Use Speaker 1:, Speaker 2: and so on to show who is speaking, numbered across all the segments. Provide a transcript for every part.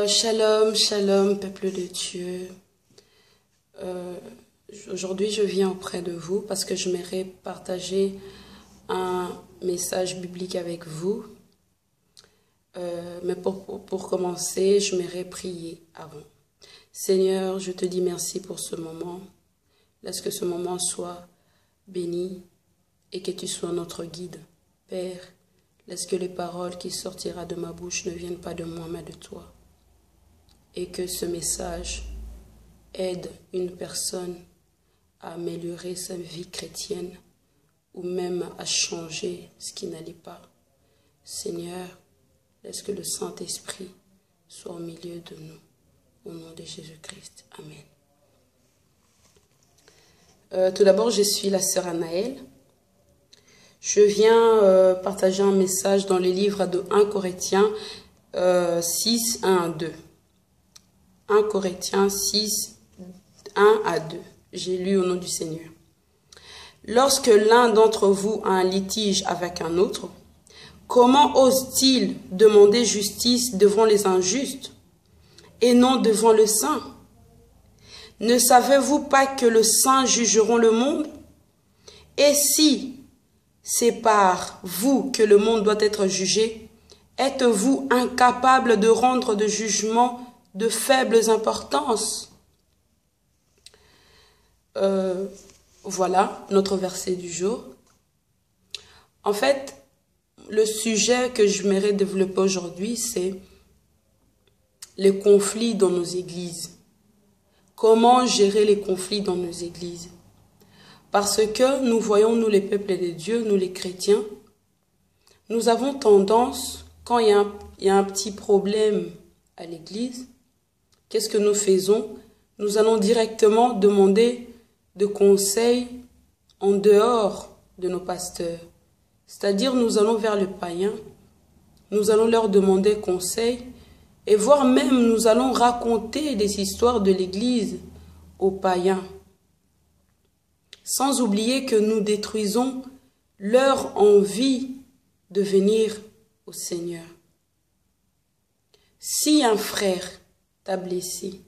Speaker 1: Shalom, shalom, peuple de Dieu. Aujourd'hui, je viens auprès de vous parce que j'aimerais partager un message biblique avec vous. Mais pour commencer, j'aimerais prier avant. Seigneur, je te dis merci pour ce moment. Laisse que ce moment soit béni et que tu sois notre guide. Père, laisse que les paroles qui sortiront de ma bouche ne viennent pas de moi, mais de toi. Et que ce message aide une personne à améliorer sa vie chrétienne ou même à changer ce qui n'allait pas. Seigneur, laisse que le Saint-Esprit soit au milieu de nous. Au nom de Jésus-Christ. Amen. Tout d'abord, je suis la sœur Anaëlle. Je viens partager un message dans le livre de 1 Corinthiens 6, 1 à 2. 1 Corinthiens 6, 1 à 2. J'ai lu au nom du Seigneur. Lorsque l'un d'entre vous a un litige avec un autre, comment ose-t-il demander justice devant les injustes et non devant le saint? Ne savez-vous pas que les saints jugeront le monde? Et si c'est par vous que le monde doit être jugé, êtes-vous incapable de rendre de jugement de faibles importances? Voilà notre verset du jour. En fait, le sujet que je m'aimerais développer aujourd'hui, c'est les conflits dans nos églises. Comment gérer les conflits dans nos églises? Parce que nous voyons, nous les peuples de Dieu, nous les chrétiens, nous avons tendance, quand il y a un petit problème à l'église, qu'est-ce que nous faisons? Nous allons directement demander de conseils en dehors de nos pasteurs. C'est-à-dire, nous allons vers les païens, nous allons leur demander conseil, et voire même nous allons raconter des histoires de l'église aux païens. Sans oublier que nous détruisons leur envie de venir au Seigneur. Si un frère t'a blessé,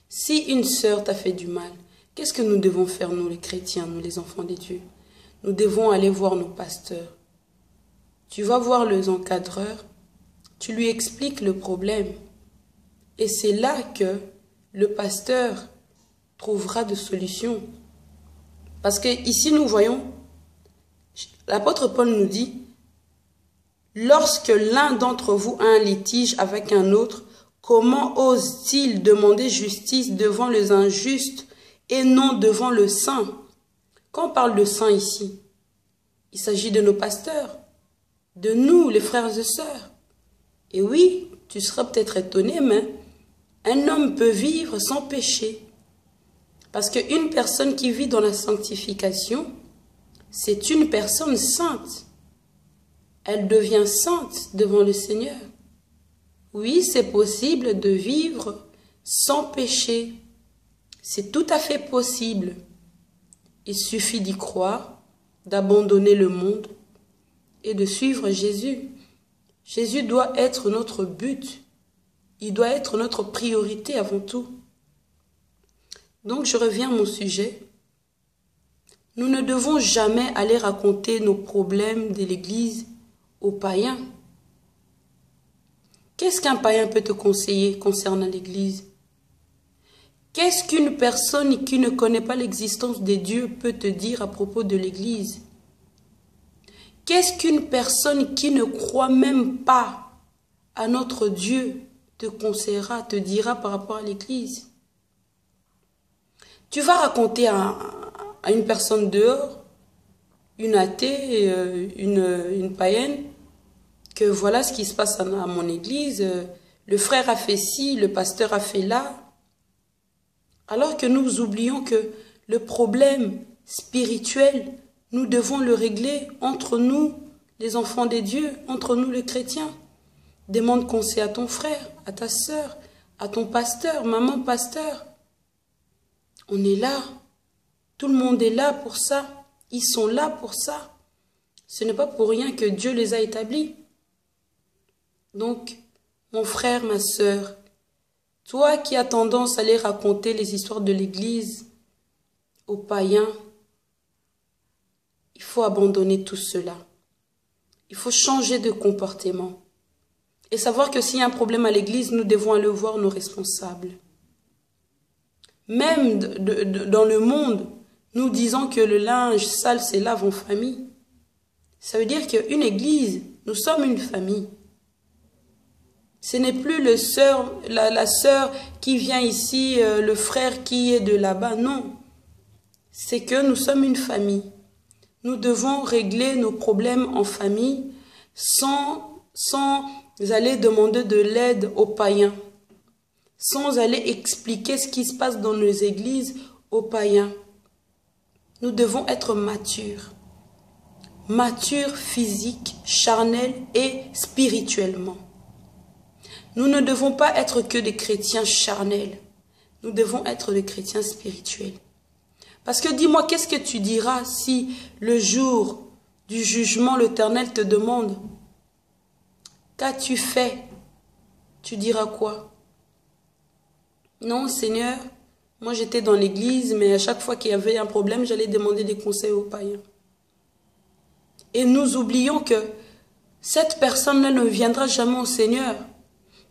Speaker 1: si une sœur t'a fait du mal, qu'est-ce que nous devons faire, nous les chrétiens, nous les enfants de Dieu? Nous devons aller voir nos pasteurs. Tu vas voir les encadreurs, tu lui expliques le problème. Et c'est là que le pasteur trouvera des solutions. Parce que ici nous voyons, l'apôtre Paul nous dit, lorsque l'un d'entre vous a un litige avec un autre, comment ose-t-il demander justice devant les injustes et non devant le saint? Quand on parle de saint ici, il s'agit de nos pasteurs, de nous, les frères et sœurs. Et oui, tu seras peut-être étonné, mais un homme peut vivre sans péché. Parce qu'une personne qui vit dans la sanctification, c'est une personne sainte. Elle devient sainte devant le Seigneur. Oui, c'est possible de vivre sans péché. C'est tout à fait possible. Il suffit d'y croire, d'abandonner le monde et de suivre Jésus. Jésus doit être notre but. Il doit être notre priorité avant tout. Donc, je reviens à mon sujet. Nous ne devons jamais aller raconter nos problèmes de l'Église aux païens. Qu'est-ce qu'un païen peut te conseiller concernant l'Église? Qu'est-ce qu'une personne qui ne connaît pas l'existence de Dieu peut te dire à propos de l'Église? Qu'est-ce qu'une personne qui ne croit même pas à notre Dieu te conseillera, te dira par rapport à l'Église? Tu vas raconter à une personne dehors, une athée, une païenne, que voilà ce qui se passe à mon église, le frère a fait ci, le pasteur a fait là. Alors que nous oublions que le problème spirituel, nous devons le régler entre nous, les enfants de Dieu, entre nous les chrétiens. Demande conseil à ton frère, à ta sœur, à ton pasteur, maman pasteur. On est là. Tout le monde est là pour ça. Ils sont là pour ça. Ce n'est pas pour rien que Dieu les a établis. Donc, mon frère, ma sœur, Toi qui as tendance à aller raconter les histoires de l'Église aux païens, il faut abandonner tout cela. Il faut changer de comportement. Et savoir que s'il y a un problème à l'Église, nous devons aller voir nos responsables. Même dans le monde, nous disons que le linge sale se lave en famille. Ça veut dire qu'une Église, nous sommes une famille. Ce n'est plus la sœur qui vient ici, le frère qui est de là-bas. Non, c'est que nous sommes une famille. Nous devons régler nos problèmes en famille sans aller demander de l'aide aux païens, sans aller expliquer ce qui se passe dans nos églises aux païens. Nous devons être matures. Matures physiques, charnels et spirituellement. Nous ne devons pas être que des chrétiens charnels. Nous devons être des chrétiens spirituels. Parce que dis-moi, qu'est-ce que tu diras si le jour du jugement, l'Éternel te demande « Qu'as-tu fait ?» Tu diras quoi? Non, Seigneur, moi j'étais dans l'église, mais à chaque fois qu'il y avait un problème, j'allais demander des conseils aux païens. Et nous oublions que cette personne-là ne viendra jamais au Seigneur.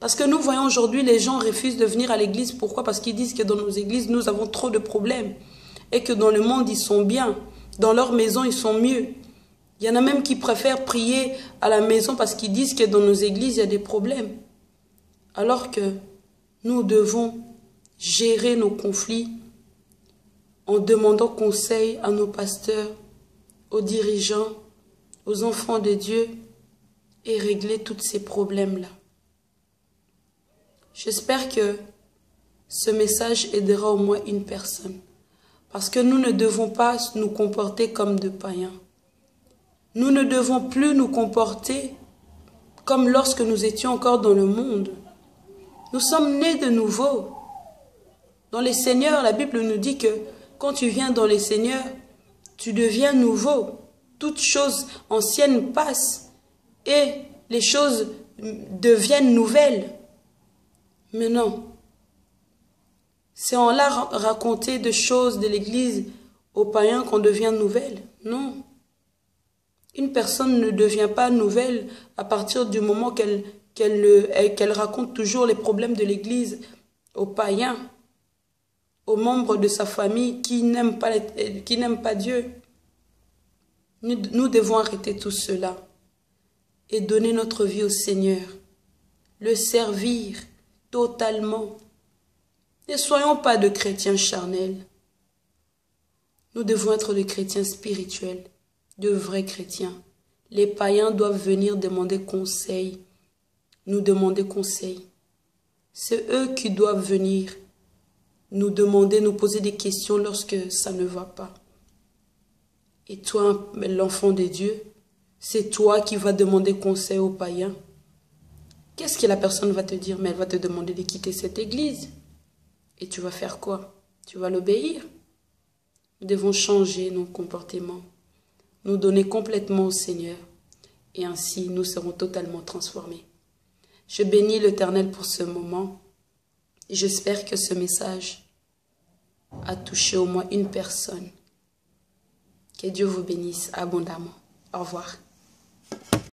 Speaker 1: Parce que nous voyons aujourd'hui, les gens refusent de venir à l'église. Pourquoi? Parce qu'ils disent que dans nos églises, nous avons trop de problèmes. Et que dans le monde, ils sont bien. Dans leur maison, ils sont mieux. Il y en a même qui préfèrent prier à la maison parce qu'ils disent que dans nos églises, il y a des problèmes. Alors que nous devons gérer nos conflits en demandant conseil à nos pasteurs, aux dirigeants, aux enfants de Dieu et régler tous ces problèmes-là. J'espère que ce message aidera au moins une personne. Parce que nous ne devons pas nous comporter comme des païens. Nous ne devons plus nous comporter comme lorsque nous étions encore dans le monde. Nous sommes nés de nouveau. Dans les Seigneurs, la Bible nous dit que quand tu viens dans les Seigneurs, tu deviens nouveau. Toutes choses anciennes passent et les choses deviennent nouvelles. Mais non, c'est en la raconter des choses de l'Église aux païens qu'on devient nouvelle. Non. Une personne ne devient pas nouvelle à partir du moment qu'elle raconte toujours les problèmes de l'Église aux païens, aux membres de sa famille qui n'aiment pas Dieu. Nous devons arrêter tout cela et donner notre vie au Seigneur, le servir totalement. Ne soyons pas de chrétiens charnels. Nous devons être des chrétiens spirituels, de vrais chrétiens. Les païens doivent venir demander conseil, nous demander conseil. C'est eux qui doivent venir nous demander, nous poser des questions lorsque ça ne va pas. Et toi, l'enfant de Dieu, c'est toi qui vas demander conseil aux païens. Qu'est-ce que la personne va te dire? Mais elle va te demander de quitter cette église. Et tu vas faire quoi? Tu vas l'obéir? Nous devons changer nos comportements, nous donner complètement au Seigneur. Et ainsi, nous serons totalement transformés. Je bénis l'Éternel pour ce moment. Et j'espère que ce message a touché au moins une personne. Que Dieu vous bénisse abondamment. Au revoir.